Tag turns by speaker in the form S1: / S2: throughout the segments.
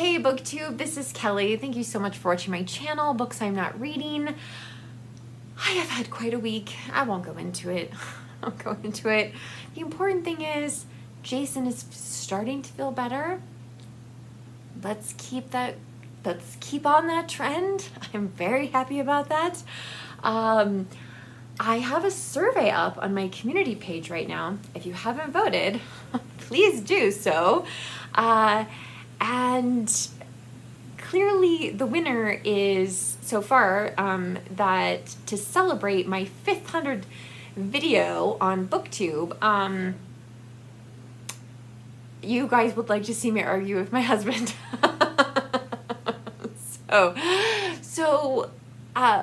S1: Hey booktube, this is Kelly. Thank you so much for watching my channel, Books I'm Not Reading. I have had quite a week. I won't go into it. I'll go into it. The important thing is Jason is starting to feel better. Let's keep on that trend. I'm very happy about that. I have a survey up on my community page right now. If you haven't voted, please do so. And clearly the winner is, so far, that to celebrate my 500th video on BookTube, you guys would like to see me argue with my husband. So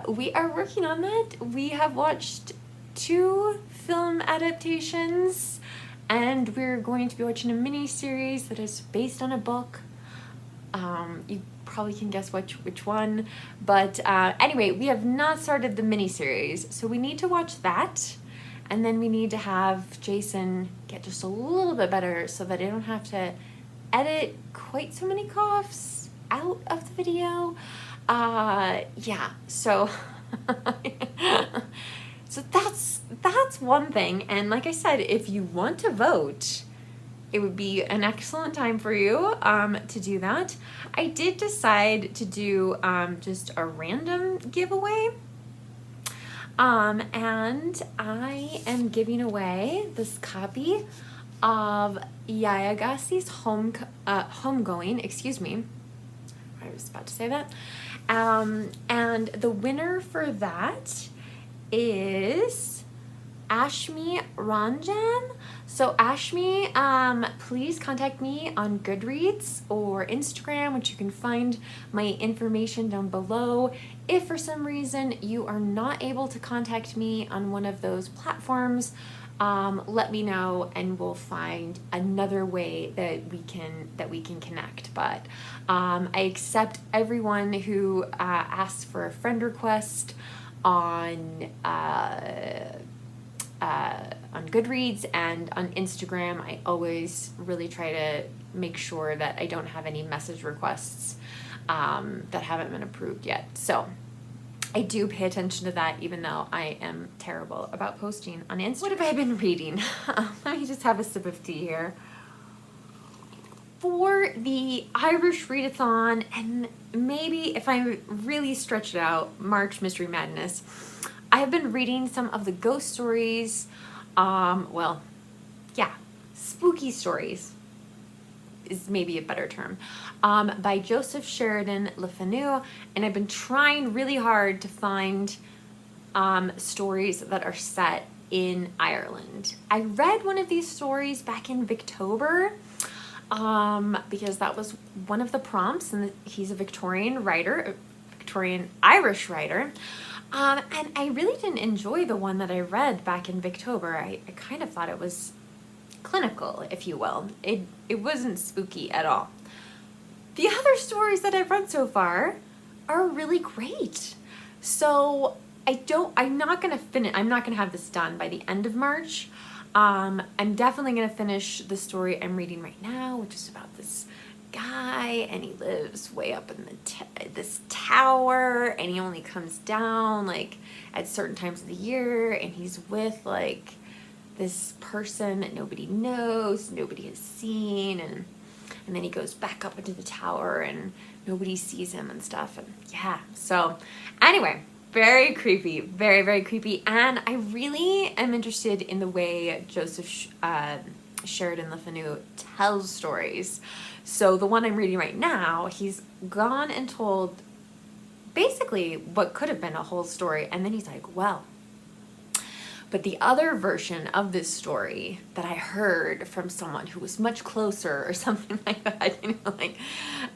S1: we are working on that. We have watched 2 film adaptations, and we're going to be watching a mini-series that is based on a book. You probably can guess which one, but anyway, we have not started the mini-series, so we need to watch that, and then we need to have Jason get just a little bit better so that I don't have to edit quite so many coughs out of the video. Yeah, so so that's one thing. And like I said, if you want to vote, it would be an excellent time for you to do that. I did decide to do just a random giveaway. And I am giving away this copy of Yayagasi's Homegoing, excuse me. I was about to say that. And the winner for that is Aimee Leduc. So Aimee, please contact me on Goodreads or Instagram, which you can find my information down below. If for some reason you are not able to contact me on one of those platforms, let me know and we'll find another way that we can connect. But I accept everyone who asks for a friend request on Goodreads and on Instagram. I always really try to make sure that I don't have any message requests that haven't been approved yet. So I do pay attention to that, even though I am terrible about posting on Instagram. What have I been reading? Let me just have a sip of tea here. For the Irish Readathon, and maybe if I really stretch it out, March Mystery Madness, I have been reading some of the ghost stories, well, yeah, spooky stories is maybe a better term, by Joseph Sheridan LeFanu, and I've been trying really hard to find stories that are set in Ireland. I read one of these stories back in Victober, because that was one of the prompts, and he's a Victorian writer, Victorian Irish writer. And I really didn't enjoy the one that I read back in Victober. I kind of thought it was clinical, if you will. It wasn't spooky at all. The other stories that I've read so far are really great. So I'm not gonna have this done by the end of March. I'm definitely gonna finish the story I'm reading right now, which is about this guy, and he lives way up in this tower, and he only comes down like at certain times of the year, and he's with like this person that nobody knows, nobody has seen, and then he goes back up into the tower and nobody sees him and stuff. And yeah, so anyway, very creepy, very, very creepy. And I really am interested in the way Joseph Sheridan LeFanu tells stories. So the one I'm reading right now, he's gone and told basically what could have been a whole story, and then he's like, well, but the other version of this story that I heard from someone who was much closer or something like that, you know, like,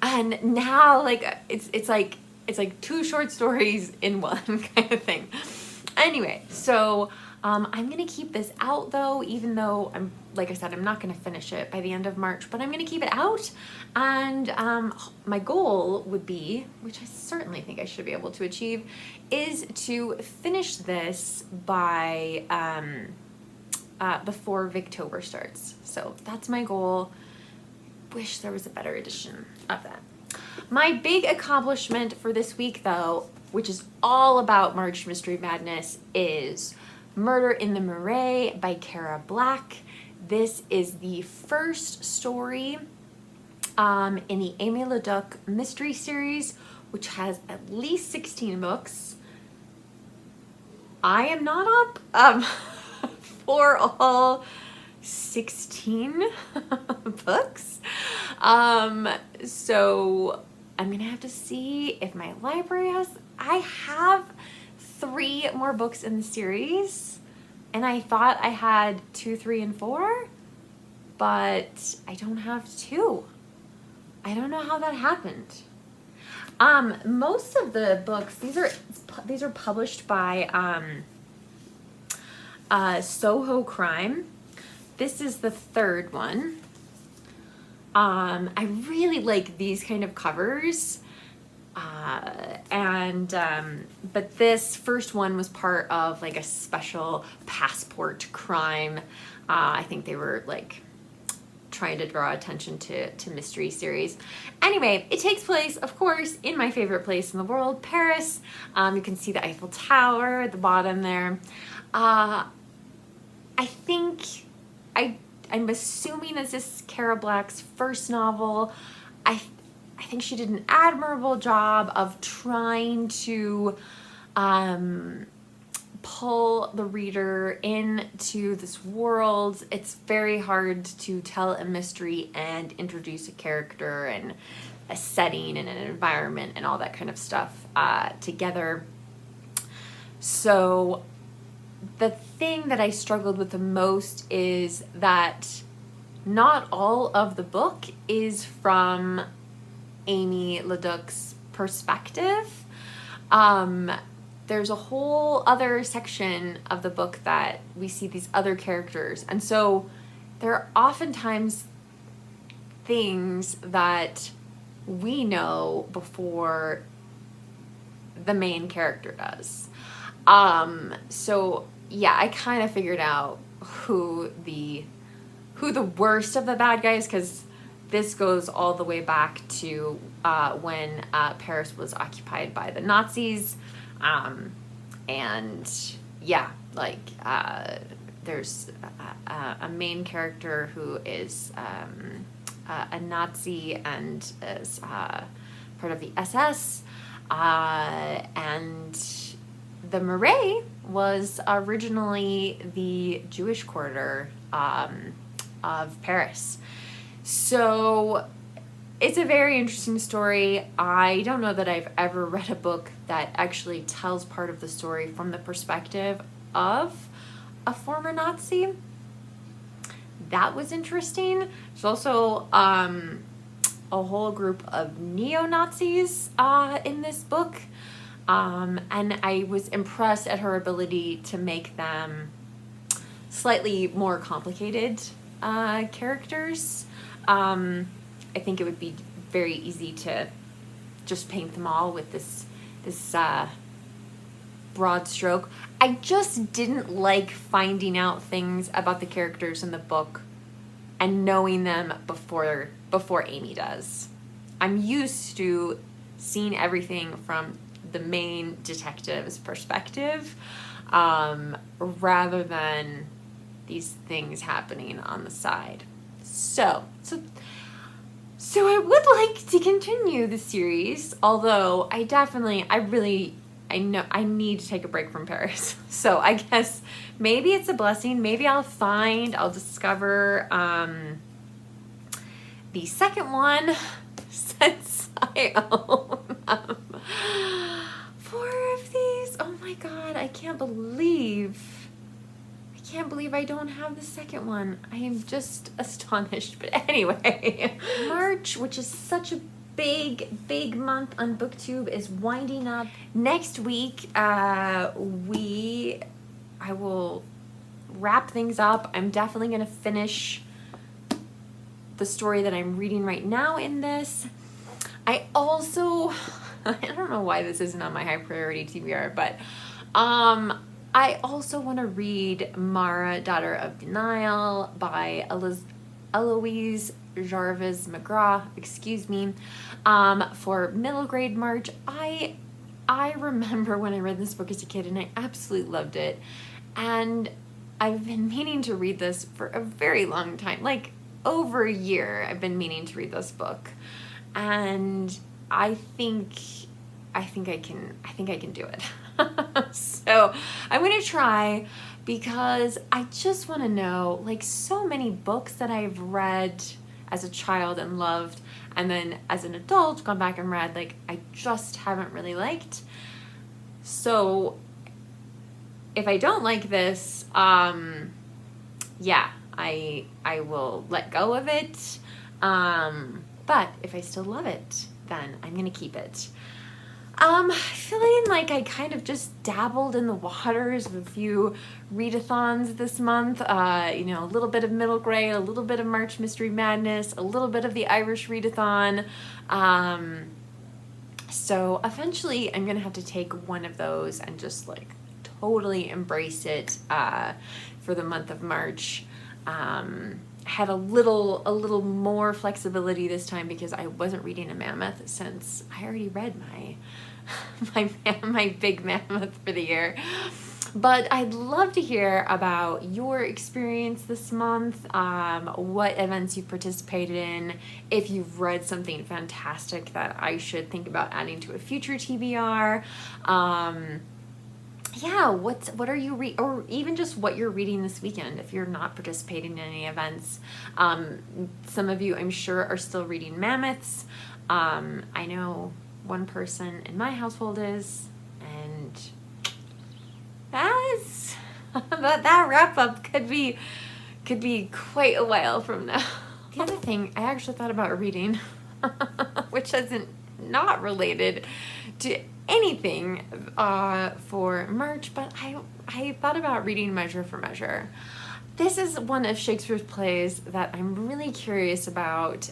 S1: and now like it's like 2 short stories in one kind of thing. Anyway, so I'm gonna keep this out though, even though like I said, I'm not gonna finish it by the end of March, but I'm gonna keep it out. And my goal would be, which I certainly think I should be able to achieve, is to finish this by before Victober starts. So that's my goal. Wish there was a better edition of that. My big accomplishment for this week, though, which is all about March Mystery Madness, is Murder in the Marais by Cara Black. This is the first story in the Aimee Leduc mystery series, which has at least 16 books. I am not up for all 16 books. So I'm gonna have to see if my library has. I have 3 more books in the series, and I thought I had 2, 3, and 4, but I don't have 2. I don't know how that happened. Most of the books, these are published by Soho Crime. This is the 3rd one. I really like these kind of covers. But this first one was part of like a special passport crime. I think they were like trying to draw attention to mystery series. Anyway, it takes place, of course, in my favorite place in the world, Paris. You can see the Eiffel Tower at the bottom there. I think I'm assuming this is Cara Black's first novel. I think she did an admirable job of trying to pull the reader into this world. It's very hard to tell a mystery and introduce a character and a setting and an environment and all that kind of stuff together. So the thing that I struggled with the most is that not all of the book is from Aimee Leduc's perspective. There's a whole other section of the book that we see these other characters, and so there are oftentimes things that we know before the main character does. So yeah, I kind of figured out who the worst of the bad guys, because this goes all the way back to when Paris was occupied by the Nazis. And yeah, like there's a main character who is a Nazi and is part of the SS. And the Marais was originally the Jewish quarter of Paris. So it's a very interesting story. I don't know that I've ever read a book that actually tells part of the story from the perspective of a former Nazi. That was interesting. There's also a whole group of neo-Nazis in this book. And I was impressed at her ability to make them slightly more complicated characters. I think it would be very easy to just paint them all with this broad stroke. I just didn't like finding out things about the characters in the book and knowing them before Aimee does. I'm used to seeing everything from the main detective's perspective, rather than these things happening on the side. So I would like to continue the series, although I know I need to take a break from Paris. So I guess maybe it's a blessing. Maybe I'll discover the second one, since I own 4 of these. Oh my God, I can't believe I don't have the second one. I am just astonished. But anyway, March, which is such a big month on BookTube, is winding up. Next week, I will wrap things up. I'm definitely going to finish the story that I'm reading right now in this. I also, I don't know why this isn't on my high priority TBR, but I also want to read Mara, Daughter of the Nile by Eloise Jarvis McCraw, excuse me, for middle grade March. I remember when I read this book as a kid and I absolutely loved it. And I've been meaning to read this for a very long time, like over a year I've been meaning to read this book. And I think I can do it. So I'm going to try, because I just want to know, like, so many books that I've read as a child and loved, and then as an adult gone back and read, like, I just haven't really liked. So if I don't like this, yeah, I will let go of it. But if I still love it, then I'm going to keep it. Feeling like I kind of just dabbled in the waters of a few readathons this month. You know, a little bit of middle grade, a little bit of March Mystery Madness, a little bit of the Irish readathon. So eventually I'm going to have to take one of those and just like totally embrace it for the month of March. Had a little more flexibility this time because I wasn't reading a mammoth, since I already read my big mammoth for the year. But I'd love to hear about your experience this month, what events you've participated in, if you've read something fantastic that I should think about adding to a future TBR. Yeah, what are you or even just what you're reading this weekend if you're not participating in any events. Some of you, I'm sure, are still reading mammoths. I know one person in my household is, and that wrap up could be quite a while from now. The other thing I actually thought about reading, which isn't not related to anything for March, but I thought about reading Measure for Measure. This is one of Shakespeare's plays that I'm really curious about.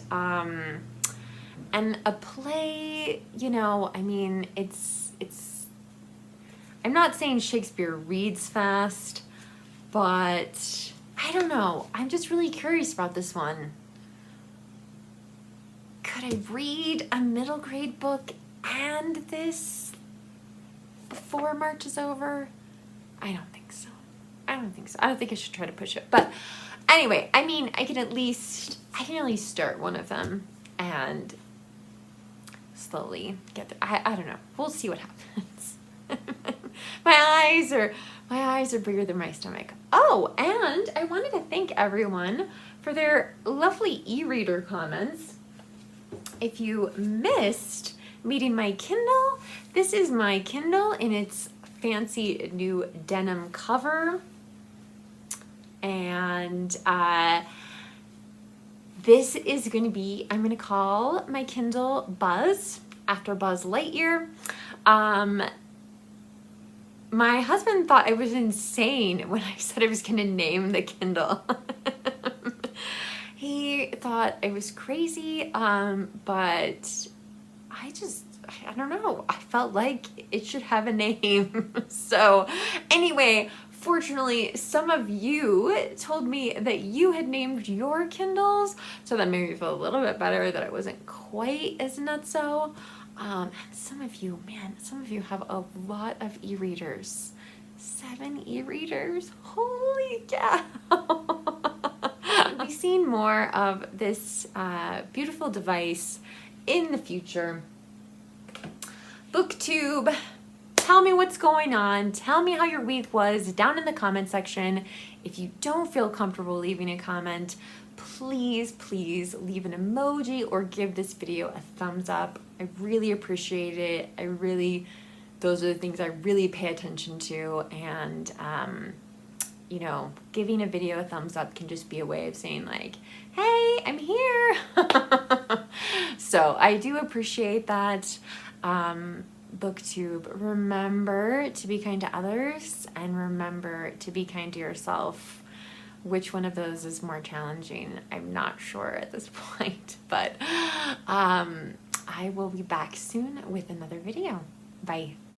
S1: And a play, you know, I mean, it's I'm not saying Shakespeare reads fast, but I don't know. I'm just really curious about this one. Could I read a middle grade book and this before March is over? I don't think so. I don't think I should try to push it. But anyway, I mean, I can at least start one of them and slowly get there. I don't know. We'll see what happens. My eyes are bigger than my stomach. Oh, and I wanted to thank everyone for their lovely e-reader comments. If you missed meeting my Kindle, this is my Kindle in its fancy new denim cover. And this is going to be, I'm going to call my Kindle Buzz, after Buzz Lightyear. My husband thought I was insane when I said I was going to name the Kindle. He thought I was crazy, but I don't know. I felt like it should have a name. So anyway, fortunately, some of you told me that you had named your Kindles, so that made me feel a little bit better that I wasn't quite as nutso. And some of you have a lot of e-readers. 7 e-readers? Holy cow! We'll be seeing more of this beautiful device in the future. BookTube, tell me what's going on. Tell me how your week was down in the comment section. If you don't feel comfortable leaving a comment, please leave an emoji or give this video a thumbs up. I really appreciate it. Those are the things I really pay attention to, and you know, giving a video a thumbs up can just be a way of saying like, hey, I'm here. So I do appreciate that. BookTube, remember to be kind to others and remember to be kind to yourself. Which one of those is more challenging? I'm not sure at this point, but I will be back soon with another video. Bye.